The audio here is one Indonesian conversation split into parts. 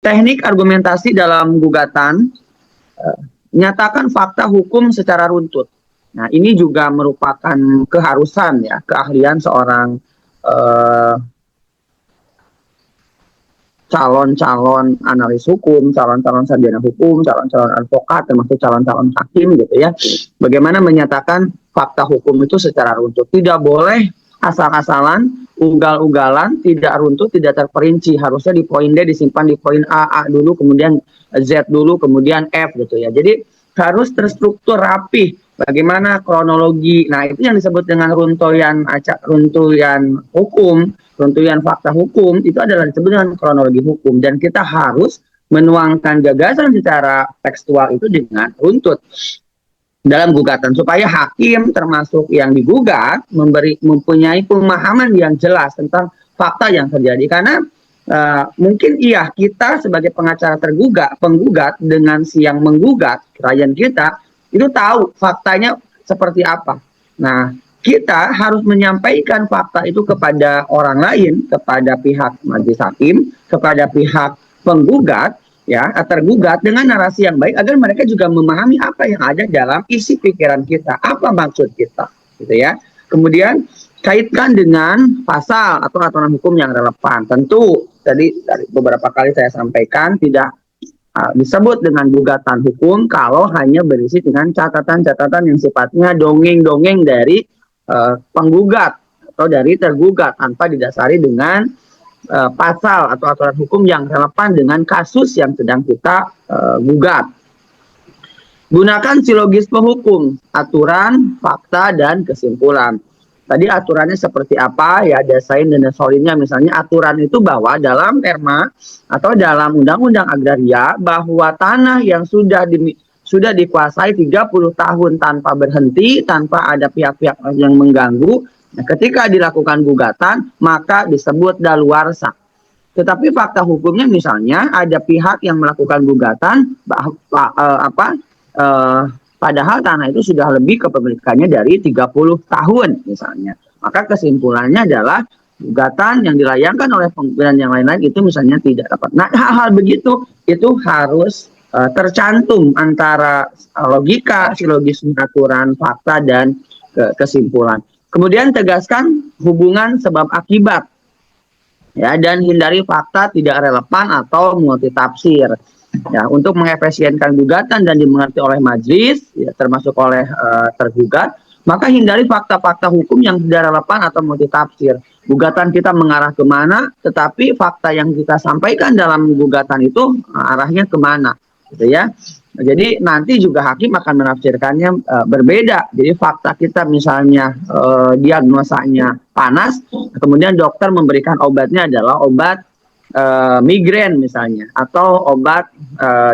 Teknik argumentasi dalam gugatan menyatakan fakta hukum secara runtut. Nah, ini juga merupakan keharusan ya, keahlian seorang calon-calon analis hukum, calon-calon sarjana hukum, calon-calon advokat, termasuk calon-calon hakim gitu ya. Bagaimana menyatakan fakta hukum itu secara runtut. Tidak boleh asal-asalan, ugal-ugalan, tidak runtut, tidak terperinci. Harusnya di poin D disimpan di poin A dulu, kemudian Z dulu, kemudian F gitu ya. Jadi harus terstruktur rapih. Bagaimana kronologi. Nah, itu yang disebut dengan runtuyan hukum, runtuyan fakta hukum, itu adalah disebut dengan kronologi hukum. Dan kita harus menuangkan gagasan secara tekstual itu dengan runtut dalam gugatan, supaya hakim termasuk yang digugat mempunyai pemahaman yang jelas tentang fakta yang terjadi. Karena mungkin iya kita sebagai pengacara penggugat dengan si yang menggugat, klien kita, itu tahu faktanya seperti apa. Nah, kita harus menyampaikan fakta itu kepada orang lain, kepada pihak majelis hakim, kepada pihak penggugat, ya, tergugat dengan narasi yang baik agar mereka juga memahami apa yang ada dalam isi pikiran kita, apa maksud kita, gitu ya. Kemudian kaitkan dengan pasal atau aturan hukum yang relevan. Tentu tadi beberapa kali saya sampaikan tidak disebut dengan gugatan hukum kalau hanya berisi dengan catatan-catatan yang sifatnya dongeng-dongeng dari penggugat atau dari tergugat tanpa didasari dengan pasal atau aturan hukum yang relevan dengan kasus yang sedang kita gugat. Gunakan silogisme hukum, aturan, fakta, dan kesimpulan. Tadi aturannya seperti apa ya, desain dan solinnya. Misalnya aturan itu bahwa dalam perma atau dalam undang-undang agraria bahwa tanah yang sudah dikuasai 30 tahun tanpa berhenti, tanpa ada pihak-pihak yang mengganggu, nah, ketika dilakukan gugatan maka disebut daluarsa. Tetapi fakta hukumnya misalnya ada pihak yang melakukan gugatan padahal tanah itu sudah lebih kepemilikannya dari 30 tahun misalnya. Maka kesimpulannya adalah gugatan yang dilayangkan oleh penggugat yang lain-lain itu misalnya tidak dapat. Nah, hal-hal begitu itu harus tercantum antara logika, silogisme, aturan, fakta, dan kesimpulan. Kemudian tegaskan hubungan sebab akibat, ya, dan hindari fakta tidak relevan atau multitafsir. Ya, untuk mengefisienkan gugatan dan dimengerti oleh majelis, ya, termasuk oleh tergugat, maka hindari fakta-fakta hukum yang tidak relevan atau multitafsir. Gugatan kita mengarah kemana, tetapi fakta yang kita sampaikan dalam gugatan itu arahnya kemana, gitu ya. Jadi nanti juga hakim akan menafsirkannya berbeda. Jadi fakta kita misalnya diagnosanya panas, kemudian dokter memberikan obatnya adalah obat migrain misalnya, atau obat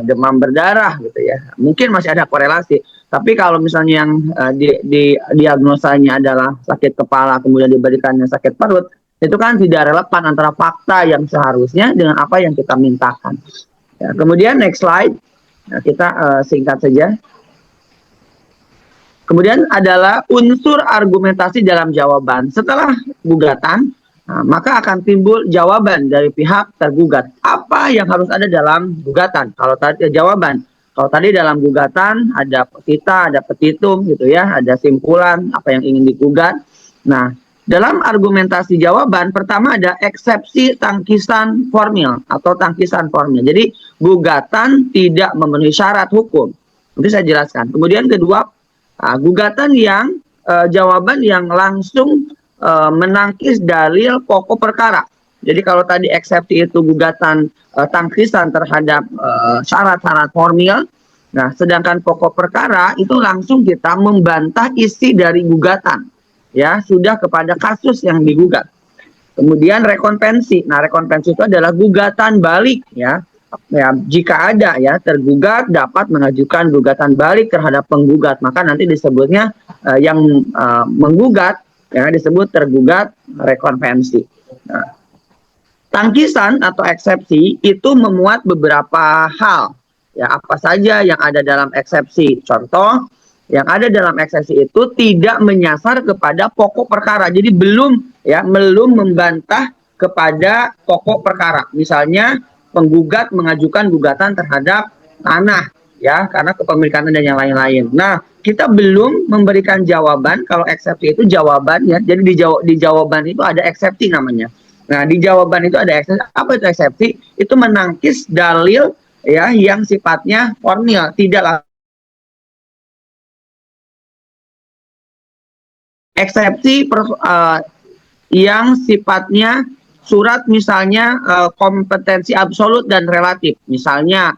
demam berdarah gitu ya. Mungkin masih ada korelasi. Tapi kalau misalnya yang diagnosanya adalah sakit kepala kemudian diberikannya sakit perut, itu kan tidak relevan antara fakta yang seharusnya dengan apa yang kita mintakan. Ya, kemudian next slide. Nah, kita singkat saja. Kemudian adalah unsur argumentasi dalam jawaban. Setelah gugatan, maka akan timbul jawaban dari pihak tergugat. Apa yang harus ada dalam gugatan? Kalau tadi jawaban, kalau tadi dalam gugatan ada petita, ada petitum gitu ya, ada simpulan apa yang ingin digugat. Nah, dalam argumentasi jawaban pertama ada eksepsi tangkisan formil atau tangkisan formil. Jadi gugatan tidak memenuhi syarat hukum. Nanti saya jelaskan. Kemudian kedua, gugatan yang jawaban yang langsung menangkis dalil pokok perkara. Jadi kalau tadi eksepsi itu gugatan tangkisan terhadap syarat-syarat formil, nah sedangkan pokok perkara itu langsung kita membantah isi dari gugatan, ya, sudah kepada kasus yang digugat. Kemudian rekonvensi. Nah, rekonvensi itu adalah gugatan balik, ya. Ya, jika ada ya tergugat dapat mengajukan gugatan balik terhadap penggugat, maka nanti disebutnya yang menggugat ya disebut tergugat rekonvensi. Nah, tangkisan atau eksepsi itu memuat beberapa hal. Ya, apa saja yang ada dalam eksepsi? Contoh, yang ada dalam eksepsi itu tidak menyasar kepada pokok perkara. Jadi belum membantah kepada pokok perkara. Misalnya penggugat mengajukan gugatan terhadap tanah, ya, karena kepemilikan dan yang lain-lain. Nah, kita belum memberikan jawaban kalau eksepsi itu jawabannya. Jadi di jawaban itu ada eksepsi namanya. Nah, di jawaban itu ada eksepsi. Apa itu eksepsi? Itu menangkis dalil, ya, yang sifatnya formil, tidak eksepsi yang sifatnya surat, misalnya kompetensi absolut dan relatif. Misalnya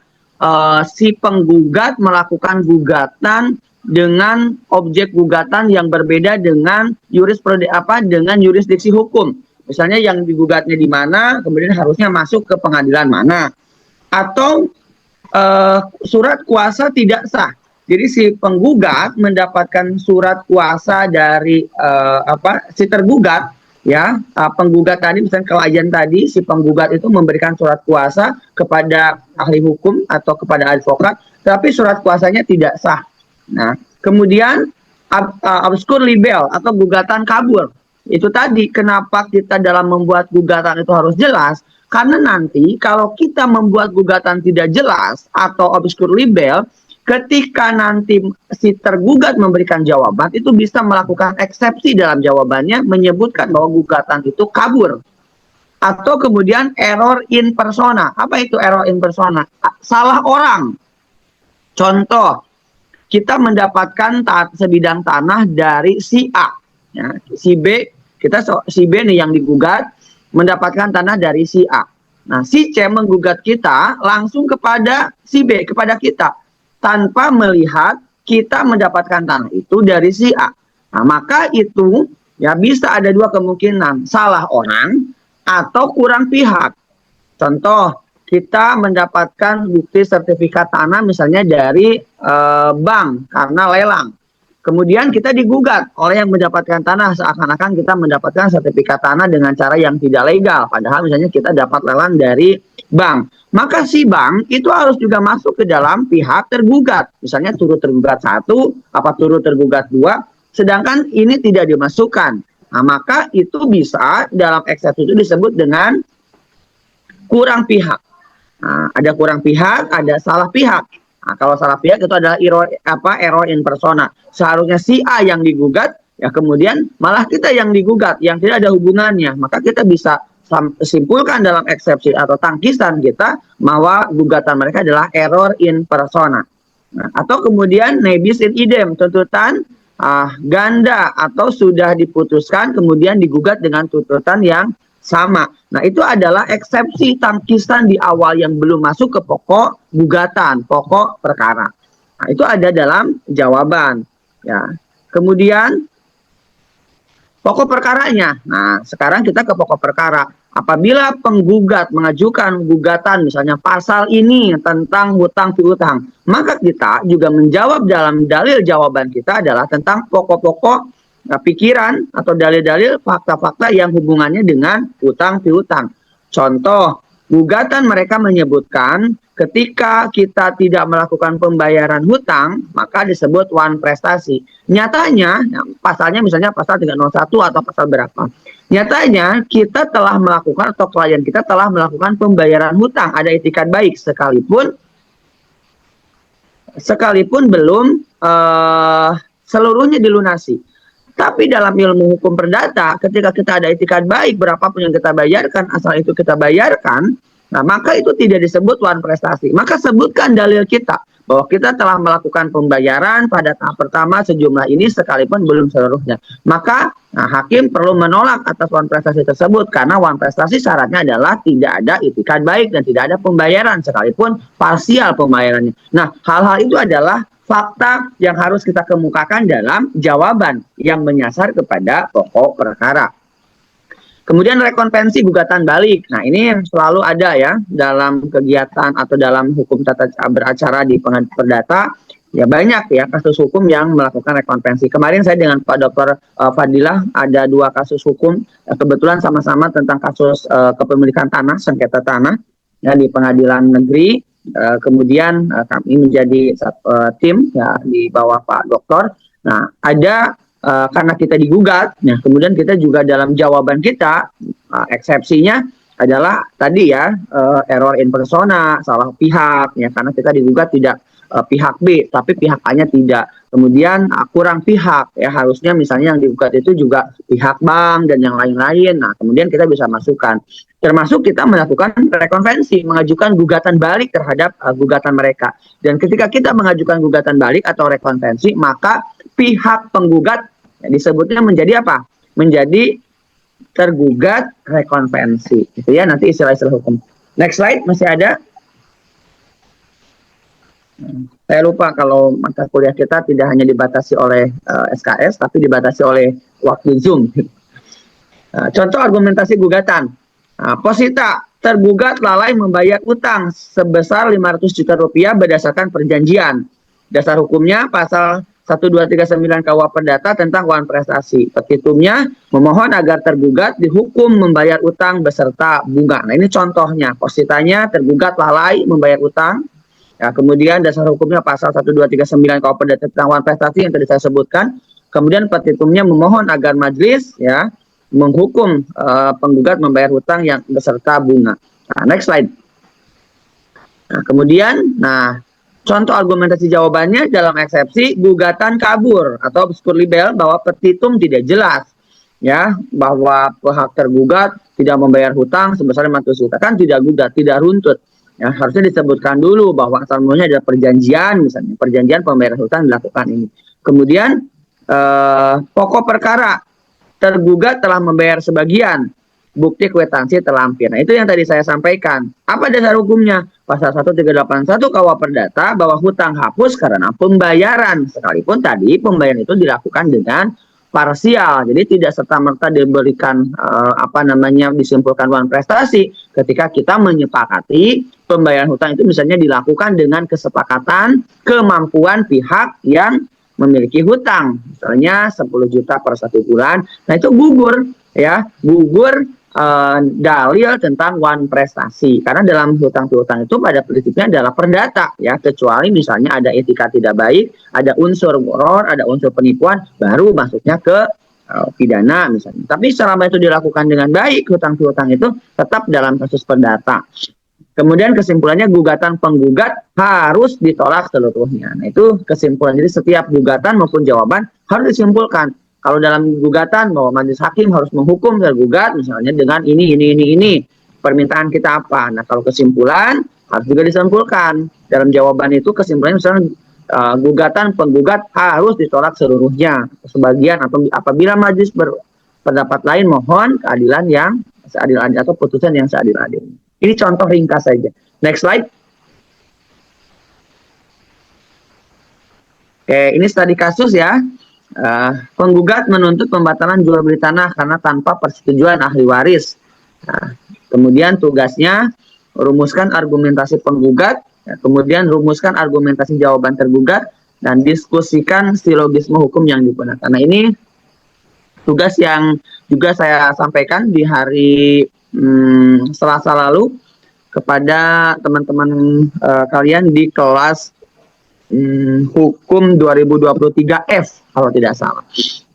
si penggugat melakukan gugatan dengan objek gugatan yang berbeda dengan dengan yurisdiksi hukum. Misalnya yang digugatnya di mana, kemudian harusnya masuk ke pengadilan mana. Atau surat kuasa tidak sah. Jadi si penggugat mendapatkan surat kuasa dari si tergugat, ya, penggugat tadi, misalnya klien tadi, si penggugat itu memberikan surat kuasa kepada ahli hukum atau kepada advokat, tapi surat kuasanya tidak sah. Nah, kemudian obscur libel atau gugatan kabur. Itu tadi kenapa kita dalam membuat gugatan itu harus jelas, karena nanti kalau kita membuat gugatan tidak jelas atau obscur libel, ketika nanti si tergugat memberikan jawaban, itu bisa melakukan eksepsi dalam jawabannya, menyebutkan bahwa gugatan itu kabur. Atau kemudian error in persona. Apa itu error in persona? Salah orang. Contoh, kita mendapatkan sebidang tanah dari si A. Ya, si B, si B nih yang digugat, mendapatkan tanah dari si A. Nah, si C menggugat kita langsung kepada si B, kepada kita, tanpa melihat kita mendapatkan tanah itu dari si A. Nah, maka itu ya bisa ada dua kemungkinan, salah orang atau kurang pihak. Contoh, kita mendapatkan bukti sertifikat tanah misalnya dari bank karena lelang. Kemudian kita digugat oleh yang mendapatkan tanah, seakan-akan kita mendapatkan sertifikat tanah dengan cara yang tidak legal. Padahal misalnya kita dapat lelang dari bank. Maka si bank itu harus juga masuk ke dalam pihak tergugat. Misalnya turut tergugat 1, apa turut tergugat 2, sedangkan ini tidak dimasukkan. Nah, maka itu bisa dalam eksepsi itu disebut dengan kurang pihak. Nah, ada kurang pihak, ada salah pihak. Nah, kalau salah pihak itu adalah error in persona. Seharusnya si A yang digugat, ya kemudian malah kita yang digugat, yang tidak ada hubungannya. Maka kita bisa simpulkan dalam eksepsi atau tangkisan kita bahwa gugatan mereka adalah error in persona. Nah, atau kemudian nebis in idem, tuntutan ganda atau sudah diputuskan kemudian digugat dengan tuntutan yang sama. Nah, itu adalah eksepsi tangkisan di awal yang belum masuk ke pokok gugatan, pokok perkara. Nah, itu ada dalam jawaban. Ya. Kemudian pokok perkaranya. Nah, sekarang kita ke pokok perkara. Apabila penggugat mengajukan gugatan misalnya pasal ini tentang hutang piutang, maka kita juga menjawab dalam dalil jawaban kita adalah tentang pokok-pokok pikiran atau dalil-dalil fakta-fakta yang hubungannya dengan hutang piutang. Contoh, gugatan mereka menyebutkan ketika kita tidak melakukan pembayaran hutang, maka disebut wan prestasi. Nyatanya, pasalnya misalnya pasal 301 atau pasal berapa. Nyatanya kita telah melakukan atau klien kita telah melakukan pembayaran hutang, ada itikat baik sekalipun belum seluruhnya dilunasi. Tapi dalam ilmu hukum perdata, ketika kita ada itikat baik, berapapun yang kita bayarkan, asal itu kita bayarkan, nah maka itu tidak disebut wan prestasi. Maka sebutkan dalil kita, bahwa kita telah melakukan pembayaran pada tahap pertama sejumlah ini, sekalipun belum seluruhnya. Maka hakim perlu menolak atas wan prestasi tersebut, karena wan prestasi syaratnya adalah tidak ada itikat baik dan tidak ada pembayaran, sekalipun parsial pembayarannya. Nah, hal-hal itu adalah fakta yang harus kita kemukakan dalam jawaban yang menyasar kepada pokok perkara. Kemudian rekonvensi gugatan balik. Nah, ini yang selalu ada ya dalam kegiatan atau dalam hukum tata beracara di pengadilan perdata. Ya banyak ya kasus hukum yang melakukan rekonvensi. Kemarin saya dengan Pak Dr. Fadilah ada 2 kasus hukum, kebetulan sama-sama tentang kasus kepemilikan tanah, sengketa tanah ya di pengadilan negeri. Kemudian kami menjadi tim ya di bawah Pak Doktor. Nah, ada karena kita digugat, nah kemudian kita juga dalam jawaban kita eksepsinya adalah tadi ya, error in persona, salah pihak ya, karena kita digugat tidak pihak B tapi pihak A-nya tidak. Kemudian kurang pihak ya, harusnya misalnya yang digugat itu juga pihak bank dan yang lain-lain. Nah, kemudian kita bisa masukkan. Termasuk kita melakukan rekonvensi, mengajukan gugatan balik terhadap gugatan mereka. Dan ketika kita mengajukan gugatan balik atau rekonvensi, maka pihak penggugat ya, disebutnya menjadi apa? Menjadi tergugat rekonvensi. Itu ya nanti istilah-istilah hukum. Next slide, masih ada? Saya lupa kalau mata kuliah kita tidak hanya dibatasi oleh SKS, tapi dibatasi oleh waktu Zoom. Contoh argumentasi gugatan. Posita, tergugat lalai membayar utang sebesar 500 juta rupiah berdasarkan perjanjian. Dasar hukumnya pasal 1239 KUH Perdata tentang uang prestasi. Petitumnya memohon agar tergugat dihukum membayar utang beserta bunga. Nah, ini contohnya. Positanya tergugat lalai membayar utang. Ya, kemudian dasar hukumnya pasal 1239 KUH Perdata tentang uang prestasi yang tadi saya sebutkan. Kemudian petitumnya memohon agar majelis ya menghukum penggugat membayar hutang yang beserta bunga. Nah, next slide. Nah, kemudian, contoh argumentasi jawabannya dalam eksepsi gugatan kabur atau obskur libel bahwa petitum tidak jelas, ya, bahwa pihak tergugat tidak membayar hutang sebesar 500 juta, kan tidak gugat, tidak runtut. Ya, harusnya disebutkan dulu bahwa asal mulanya ada perjanjian, misalnya perjanjian pembayaran hutang dilakukan ini. Kemudian pokok perkara tergugat telah membayar sebagian, bukti kwitansi terlampir. Nah, itu yang tadi saya sampaikan. Apa dasar hukumnya? Pasal 1381 KUH Perdata bahwa hutang hapus karena pembayaran, sekalipun tadi pembayaran itu dilakukan dengan parsial. Jadi tidak serta-merta diberikan disimpulkan uang prestasi ketika kita menyepakati pembayaran hutang itu misalnya dilakukan dengan kesepakatan kemampuan pihak yang memiliki hutang, misalnya 10 juta per 1 bulan. Nah, itu gugur ya, gugur dalil tentang wan prestasi. Karena dalam hutang piutang itu pada prinsipnya adalah perdata ya, kecuali misalnya ada etika tidak baik, ada unsur gharar, ada unsur penipuan, baru masuknya ke pidana misalnya. Tapi selama itu dilakukan dengan baik, hutang piutang itu tetap dalam kasus perdata. Kemudian kesimpulannya gugatan penggugat harus ditolak seluruhnya. Nah, itu kesimpulan. Jadi setiap gugatan maupun jawaban harus disimpulkan. Kalau dalam gugatan bahwa majelis hakim harus menghukum tergugat misalnya dengan ini. Permintaan kita apa? Nah, kalau kesimpulan harus juga disimpulkan. Dalam jawaban itu kesimpulannya misalnya gugatan penggugat harus ditolak seluruhnya. Sebagian apabila majelis berpendapat lain mohon keadilan yang seadil-adilnya atau putusan yang seadil-adilnya. Ini contoh ringkas saja. Next slide. Oke, ini studi kasus ya. Penggugat menuntut pembatalan jual beli tanah karena tanpa persetujuan ahli waris. Kemudian tugasnya rumuskan argumentasi penggugat, kemudian rumuskan argumentasi jawaban tergugat, dan diskusikan silogisme hukum yang digunakan. Nah, ini tugas yang juga saya sampaikan di hari Selasa lalu kepada teman-teman kalian di kelas hukum 2023F kalau tidak salah.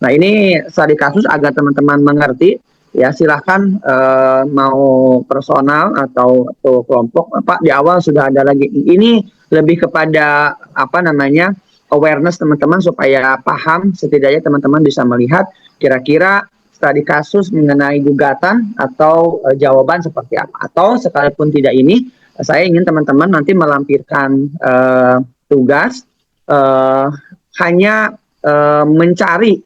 Nah, ini studi kasus agar teman-teman mengerti ya, silahkan mau personal atau kelompok Pak di awal sudah ada lagi. Ini lebih kepada awareness teman-teman supaya paham, setidaknya teman-teman bisa melihat kira-kira studi kasus mengenai gugatan atau jawaban seperti apa. Atau sekalipun tidak ini, saya ingin teman-teman nanti melampirkan tugas hanya mencari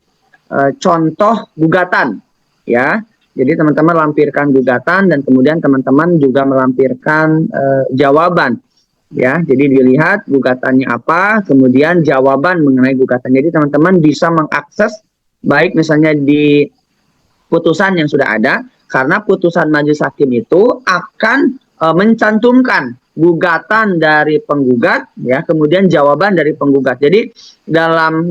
contoh gugatan ya. Jadi teman-teman lampirkan gugatan dan kemudian teman-teman juga melampirkan jawaban ya. Jadi dilihat gugatannya apa, kemudian jawaban mengenai gugatan. Jadi teman-teman bisa mengakses baik misalnya di putusan yang sudah ada, karena putusan majelis hakim itu akan mencantumkan gugatan dari penggugat ya, kemudian jawaban dari penggugat. Jadi dalam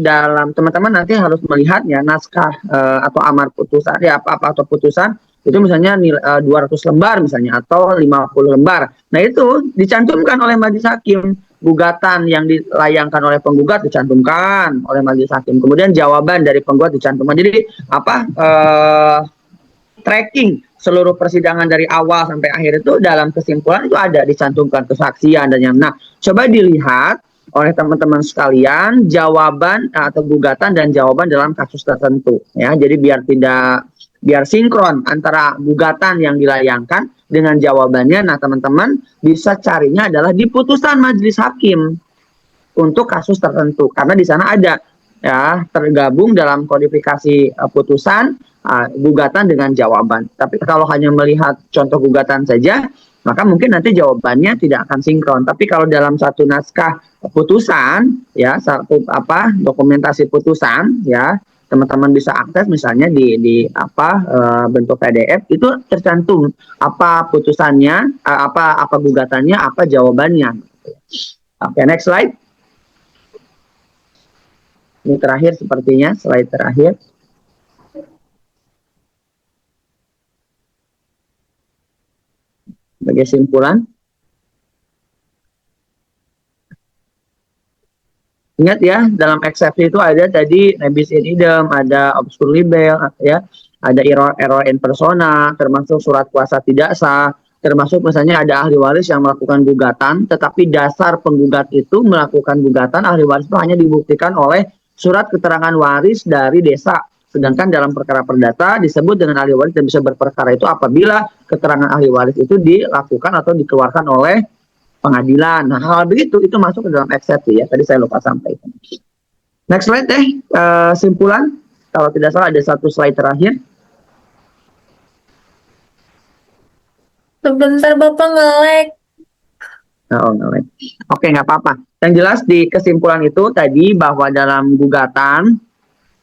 teman-teman nanti harus melihat ya naskah atau amar putusan ya atau putusan itu misalnya 200 lembar misalnya atau 50 lembar. Nah, itu dicantumkan oleh majelis hakim. Gugatan yang dilayangkan oleh penggugat dicantumkan oleh majelis hakim. Kemudian jawaban dari penggugat dicantumkan. Jadi tracking seluruh persidangan dari awal sampai akhir itu dalam kesimpulan itu ada dicantumkan kesaksian dan yang. Nah, coba dilihat oleh teman-teman sekalian jawaban atau gugatan dan jawaban dalam kasus tertentu ya. Jadi biar sinkron antara gugatan yang dilayangkan dengan jawabannya. Nah, teman-teman bisa carinya adalah di putusan majelis hakim untuk kasus tertentu karena di sana ada ya tergabung dalam kodifikasi putusan gugatan dengan jawaban. Tapi kalau hanya melihat contoh gugatan saja, maka mungkin nanti jawabannya tidak akan sinkron. Tapi kalau dalam satu naskah putusan, ya satu dokumentasi putusan, ya teman-teman bisa akses misalnya di bentuk PDF itu tercantum apa putusannya, apa gugatannya, apa jawabannya. Oke, next slide. Ini terakhir sepertinya, slide terakhir. Sebagai simpulan, ingat ya, dalam eksepsi itu ada tadi nebis in idem, ada obscur libel, ya, ada error in persona, termasuk surat kuasa tidak sah, termasuk misalnya ada ahli waris yang melakukan gugatan, tetapi dasar penggugat itu melakukan gugatan, ahli waris itu hanya dibuktikan oleh surat keterangan waris dari desa. Sedangkan dalam perkara perdata disebut dengan ahli waris dan bisa berperkara itu apabila keterangan ahli waris itu dilakukan atau dikeluarkan oleh pengadilan. Nah, hal begitu itu masuk ke dalam eksepsi ya. Tadi saya lupa sampaikan. Next slide deh, simpulan. Kalau tidak salah ada satu slide terakhir. Sebentar Bapak nge-lag. Oh, nge-lag. Oke, nggak apa-apa. Yang jelas di kesimpulan itu tadi bahwa dalam gugatan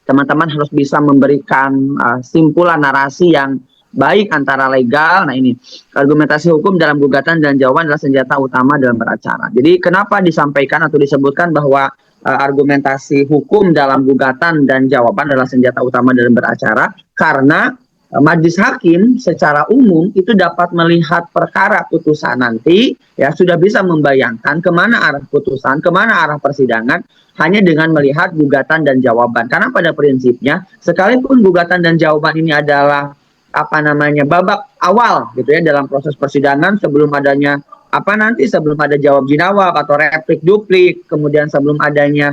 teman-teman harus bisa memberikan simpulan narasi yang baik antara legal. Nah, ini argumentasi hukum dalam gugatan dan jawaban adalah senjata utama dalam beracara. Jadi kenapa disampaikan atau disebutkan bahwa argumentasi hukum dalam gugatan dan jawaban adalah senjata utama dalam beracara? Karena majelis hakim secara umum itu dapat melihat perkara putusan nanti ya sudah bisa membayangkan kemana arah putusan, kemana arah persidangan hanya dengan melihat gugatan dan jawaban. Karena pada prinsipnya sekalipun gugatan dan jawaban ini adalah babak awal gitu ya dalam proses persidangan sebelum adanya sebelum ada jawab jinawab atau replik duplik, kemudian sebelum adanya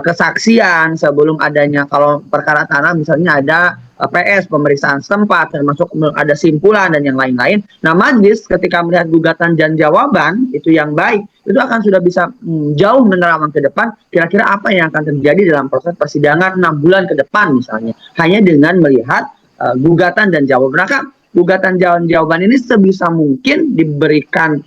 kesaksian, sebelum adanya kalau perkara tanah misalnya ada PS pemeriksaan setempat, termasuk ada simpulan dan yang lain-lain. Nah, majelis ketika melihat gugatan dan jawaban itu yang baik, itu akan sudah bisa jauh menerawang ke depan kira-kira apa yang akan terjadi dalam proses persidangan 6 bulan ke depan misalnya, hanya dengan melihat gugatan dan jawaban. Maka gugatan dan jawaban ini sebisa mungkin diberikan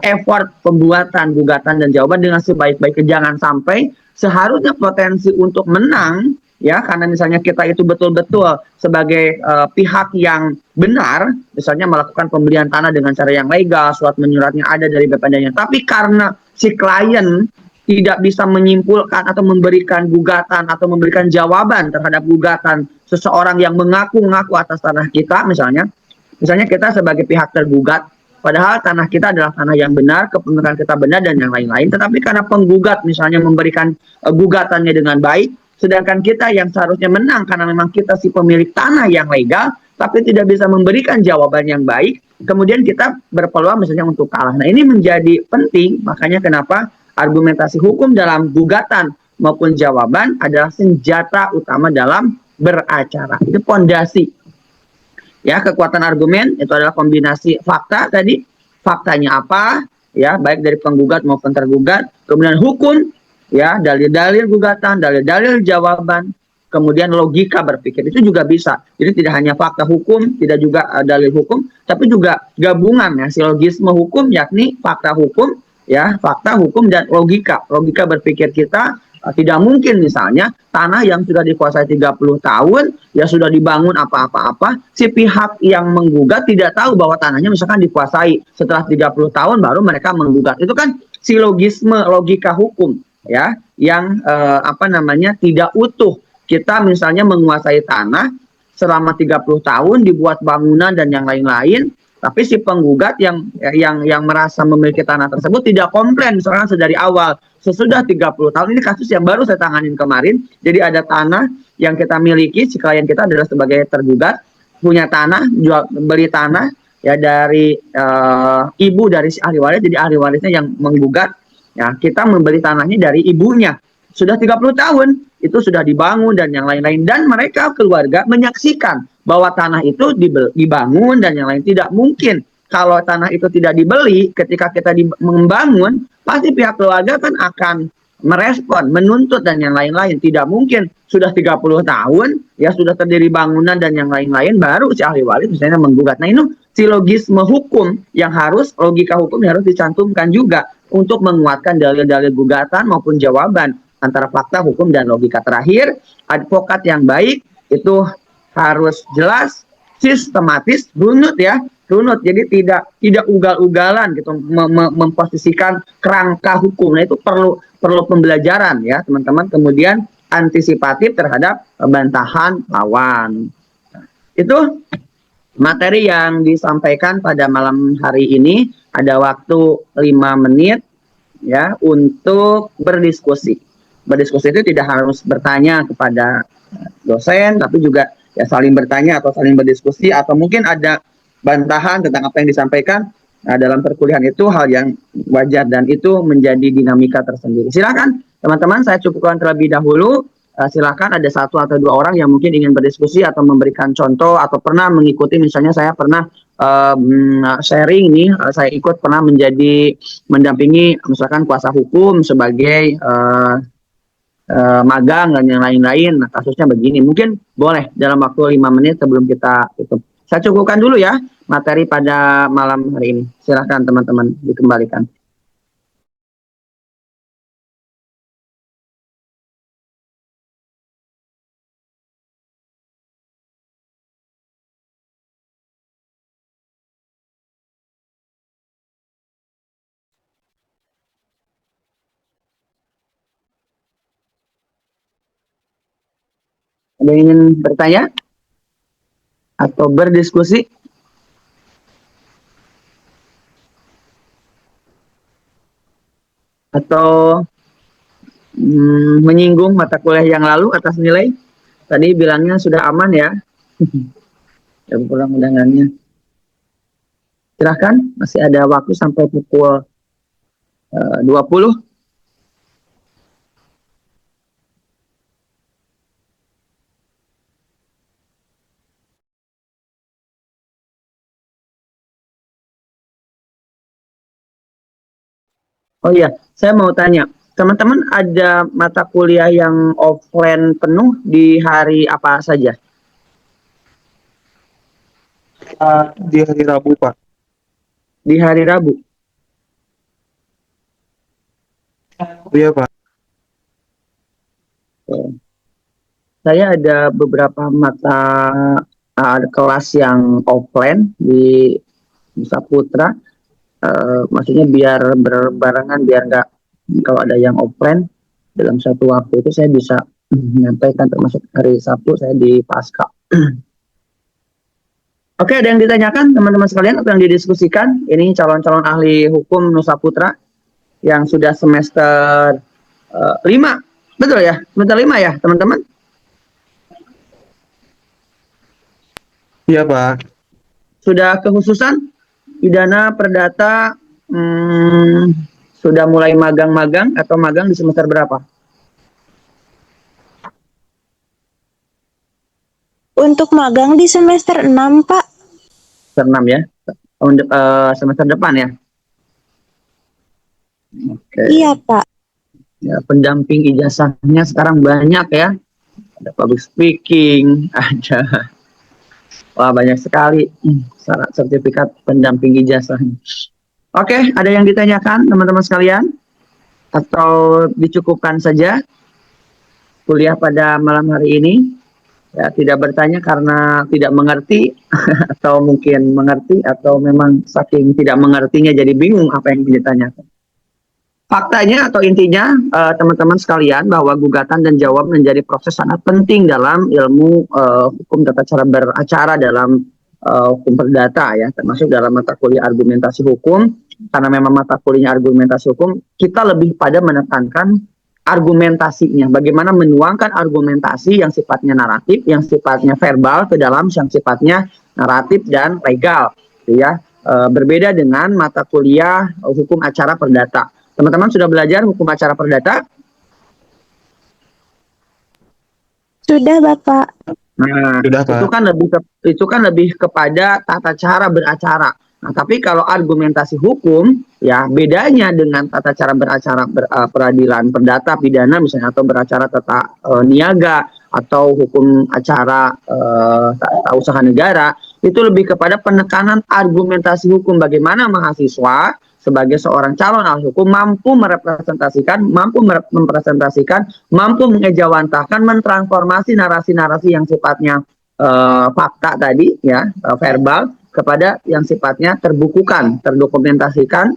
effort pembuatan gugatan dan jawaban dengan sebaik-baiknya. Jangan sampai seharusnya potensi untuk menang ya karena misalnya kita itu betul-betul sebagai pihak yang benar misalnya melakukan pembelian tanah dengan cara yang legal, surat menyuratnya ada dari BPD-nya, tapi karena si klien tidak bisa menyimpulkan atau memberikan gugatan atau memberikan jawaban terhadap gugatan seseorang yang mengaku-ngaku atas tanah kita misalnya kita sebagai pihak tergugat padahal tanah kita adalah tanah yang benar, kepemilikan kita benar dan yang lain-lain, tetapi karena penggugat misalnya memberikan gugatannya dengan baik, sedangkan kita yang seharusnya menang karena memang kita si pemilik tanah yang legal tapi tidak bisa memberikan jawaban yang baik, kemudian kita berpeluang misalnya untuk kalah. Nah, ini menjadi penting, makanya kenapa argumentasi hukum dalam gugatan maupun jawaban adalah senjata utama dalam beracara. Itu fondasi. Ya, kekuatan argumen itu adalah kombinasi fakta tadi. Faktanya apa? Ya, baik dari penggugat maupun tergugat. Kemudian hukum, ya, dalil-dalil gugatan, dalil-dalil jawaban. Kemudian logika berpikir itu juga bisa. Jadi tidak hanya fakta hukum, tidak juga dalil hukum, tapi juga gabungan ya, silogisme hukum yakni fakta hukum, ya, fakta hukum dan logika berpikir kita. Tidak mungkin misalnya tanah yang sudah dikuasai 30 tahun ya sudah dibangun apa-apa, si pihak yang menggugat tidak tahu bahwa tanahnya misalkan dikuasai setelah 30 tahun baru mereka menggugat. Itu kan silogisme logika hukum ya yang tidak utuh. Kita misalnya menguasai tanah selama 30 tahun dibuat bangunan dan yang lain-lain, tapi si penggugat yang merasa memiliki tanah tersebut tidak komplain misalkan sedari awal. Sesudah 30 tahun, ini kasus yang baru saya tanganin kemarin, jadi ada tanah yang kita miliki, si klien kita adalah sebagai tergugat, punya tanah, beli tanah ya dari ibu dari si ahli waris, jadi ahli warisnya yang menggugat. Ya, kita membeli tanahnya dari ibunya. Sudah 30 tahun, itu sudah dibangun dan yang lain-lain. Dan mereka keluarga menyaksikan bahwa tanah itu dibangun dan yang lain. Tidak mungkin kalau tanah itu tidak dibeli, ketika kita membangun, pasti pihak keluarga kan akan merespon, menuntut dan yang lain-lain. Tidak mungkin sudah 30 tahun, ya sudah terdiri bangunan dan yang lain-lain, baru si ahli waris misalnya menggugat. Nah ini silogisme hukum yang harus, logika hukum yang harus dicantumkan juga untuk menguatkan dalil-dalil gugatan maupun jawaban antara fakta, hukum, dan logika. Terakhir, advokat yang baik itu harus jelas, sistematis, runut ya, runut. Jadi tidak ugal-ugalan gitu, memposisikan kerangka hukum. Nah, itu perlu pembelajaran ya teman-teman. Kemudian antisipatif terhadap bantahan lawan. Itu materi yang disampaikan pada malam hari ini. Ada waktu 5 menit ya untuk berdiskusi. Berdiskusi itu tidak harus bertanya kepada dosen, tapi juga ya saling bertanya atau saling berdiskusi, atau mungkin ada bantahan tentang apa yang disampaikan. Nah, dalam perkuliahan itu hal yang wajar dan itu menjadi dinamika tersendiri. Silakan teman-teman, saya cukupkan terlebih dahulu. Silakan ada 1 atau 2 orang yang mungkin ingin berdiskusi atau memberikan contoh atau pernah mengikuti, misalnya saya pernah sharing nih, saya ikut pernah mendampingi misalkan kuasa hukum sebagai magang dan yang lain-lain. Nah, kasusnya begini, mungkin boleh dalam waktu 5 menit sebelum kita tutup. Saya cukupkan dulu ya materi pada malam hari ini. Silakan teman-teman dikembalikan. Ada yang ingin bertanya atau berdiskusi? Atau menyinggung mata kuliah yang lalu atas nilai? Tadi bilangnya sudah aman ya. Yang kurang undangannya. Silahkan, masih ada waktu sampai pukul 20. Oh iya, saya mau tanya, teman-teman ada mata kuliah yang offline penuh di hari apa saja? Di hari Rabu, Pak. Di hari Rabu. Iya, Pak. Saya ada beberapa mata kelas yang offline di Saputra. Maksudnya biar berbarengan, biar nggak, kalau ada yang offline dalam satu waktu itu saya bisa menyampaikan, termasuk hari Sabtu saya di Pasca. Oke, ada yang ditanyakan teman-teman sekalian atau yang didiskusikan? Ini calon-calon ahli hukum Nusa Putra yang sudah semester 5. Betul ya? Semester 5 ya, teman-teman? Iya, Pak. Sudah kehususan pidana perdata, sudah mulai magang-magang atau magang di semester berapa? Untuk magang di semester 6, Pak. Semester 6 ya? Semester depan ya? Oke. Iya, Pak. Ya, pendamping ijazahnya sekarang banyak ya. Ada public speaking, ada banyak sekali syarat sertifikat pendamping ijazahnya. Oke, ada yang ditanyakan teman-teman sekalian? Atau dicukupkan saja kuliah pada malam hari ini? Ya, tidak bertanya karena tidak mengerti atau mungkin mengerti, atau memang saking tidak mengertinya jadi bingung apa yang ditanyakan. Faktanya atau intinya teman-teman sekalian, bahwa gugatan dan jawab menjadi proses sangat penting dalam ilmu hukum tata cara beracara dalam hukum perdata ya, termasuk dalam mata kuliah argumentasi hukum. Karena memang mata kuliahnya argumentasi hukum, kita lebih pada menekankan argumentasinya, bagaimana menuangkan argumentasi yang sifatnya naratif, yang sifatnya verbal ke dalam yang sifatnya naratif dan legal, gitu ya. Berbeda dengan mata kuliah hukum acara perdata. Teman-teman sudah belajar hukum acara perdata? Sudah, Bapak. Nah, Sudah, Pak. itu kan lebih kepada tata cara beracara. Nah, tapi kalau argumentasi hukum, ya bedanya dengan tata cara beracara peradilan perdata pidana misalnya, atau beracara tata niaga, atau hukum acara tata usaha negara, itu lebih kepada penekanan argumentasi hukum, bagaimana mahasiswa sebagai seorang calon ahli hukum mampu merepresentasikan, mampu mempresentasikan, mampu mengejawantahkan, mentransformasi narasi-narasi yang sifatnya fakta tadi, ya, verbal, kepada yang sifatnya terbukukan, terdokumentasikan,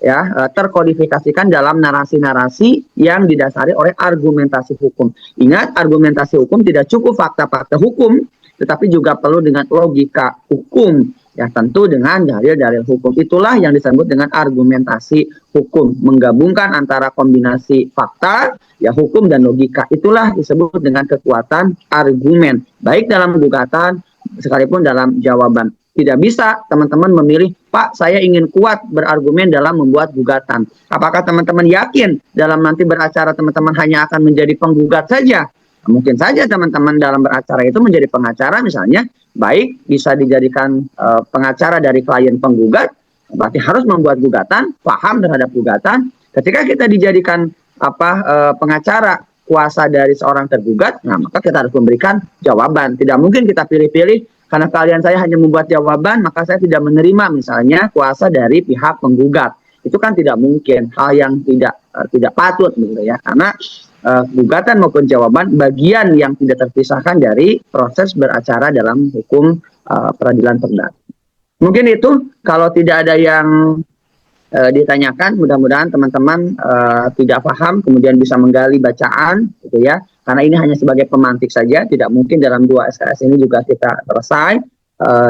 ya, terkodifikasikan dalam narasi-narasi yang didasari oleh argumentasi hukum. Ingat, argumentasi hukum tidak cukup fakta-fakta hukum, tetapi juga perlu dengan logika hukum, ya, tentu dengan dalil-dalil hukum. Itulah yang disebut dengan argumentasi hukum, menggabungkan antara kombinasi fakta, ya, hukum dan logika. Itulah disebut dengan kekuatan argumen, baik dalam gugatan sekalipun dalam jawaban. Tidak bisa teman-teman memilih, Pak, saya ingin kuat berargumen dalam membuat gugatan. Apakah teman-teman yakin dalam nanti beracara teman-teman hanya akan menjadi penggugat saja? Mungkin saja teman-teman dalam beracara itu menjadi pengacara misalnya, baik bisa dijadikan pengacara dari klien penggugat, berarti harus membuat gugatan, paham terhadap gugatan. Ketika kita dijadikan pengacara kuasa dari seorang tergugat, nah maka kita harus memberikan jawaban. Tidak mungkin kita pilih-pilih, karena kalian saya hanya membuat jawaban, maka saya tidak menerima misalnya kuasa dari pihak penggugat. Itu kan tidak mungkin, hal yang tidak patut, gitu ya. Karena gugatan maupun jawaban bagian yang tidak terpisahkan dari proses beracara dalam hukum peradilan perdata. Mungkin itu, kalau tidak ada yang ditanyakan, mudah-mudahan teman-teman tidak paham, kemudian bisa menggali bacaan, gitu ya. Karena ini hanya sebagai pemantik saja, tidak mungkin dalam 2 SKS ini juga kita selesai.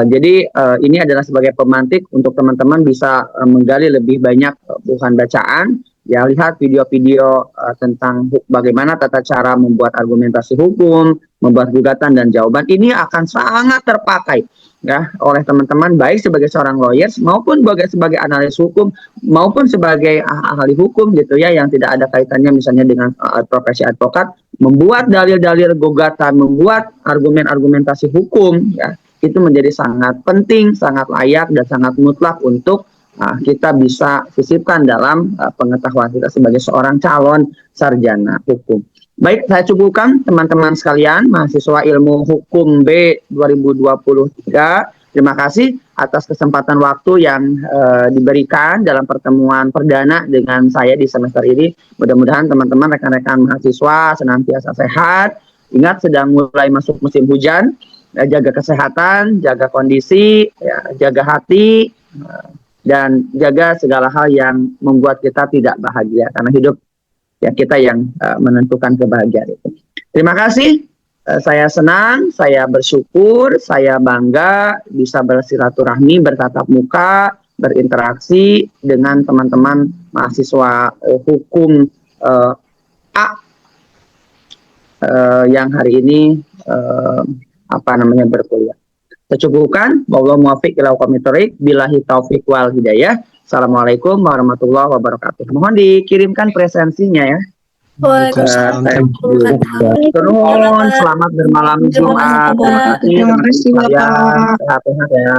Jadi ini adalah sebagai pemantik untuk teman-teman bisa menggali lebih banyak bukan bacaan, ya, lihat video-video tentang bagaimana tata cara membuat argumentasi hukum, membuat gugatan dan jawaban. Ini akan sangat terpakai, ya, oleh teman-teman baik sebagai seorang lawyers maupun sebagai analis hukum maupun sebagai ahli hukum, gitu ya, yang tidak ada kaitannya misalnya dengan profesi advokat, membuat dalil-dalil gugatan, membuat argumentasi hukum, ya, itu menjadi sangat penting, sangat layak dan sangat mutlak untuk kita bisa sisipkan dalam pengetahuan kita sebagai seorang calon sarjana hukum. Baik, saya cukupkan teman-teman sekalian, mahasiswa ilmu hukum B 2023. Terima kasih atas kesempatan waktu yang diberikan dalam pertemuan perdana dengan saya di semester ini. Mudah-mudahan teman-teman, rekan-rekan mahasiswa senantiasa sehat. Ingat, sedang mulai masuk musim hujan. Jaga kesehatan, jaga kondisi, ya, jaga hati, dan jaga segala hal yang membuat kita tidak bahagia. Karena hidup, ya, kita yang menentukan kebahagiaan itu. Terima kasih. Saya senang, saya bersyukur, saya bangga bisa bersilaturahmi, bertatap muka, berinteraksi dengan teman-teman mahasiswa hukum A yang hari ini berkuliah. Secukupkan, wallahu muwaffiq ila aqwamit thoriq, billahi taufiq wal hidayah. Assalamualaikum warahmatullahi wabarakatuh. Mohon dikirimkan presensinya, ya. Waalaikumsalam. Selamat bermalam Jumat. Terima kasih. Terima kasih, Bapak. Sehat-sehat, ya.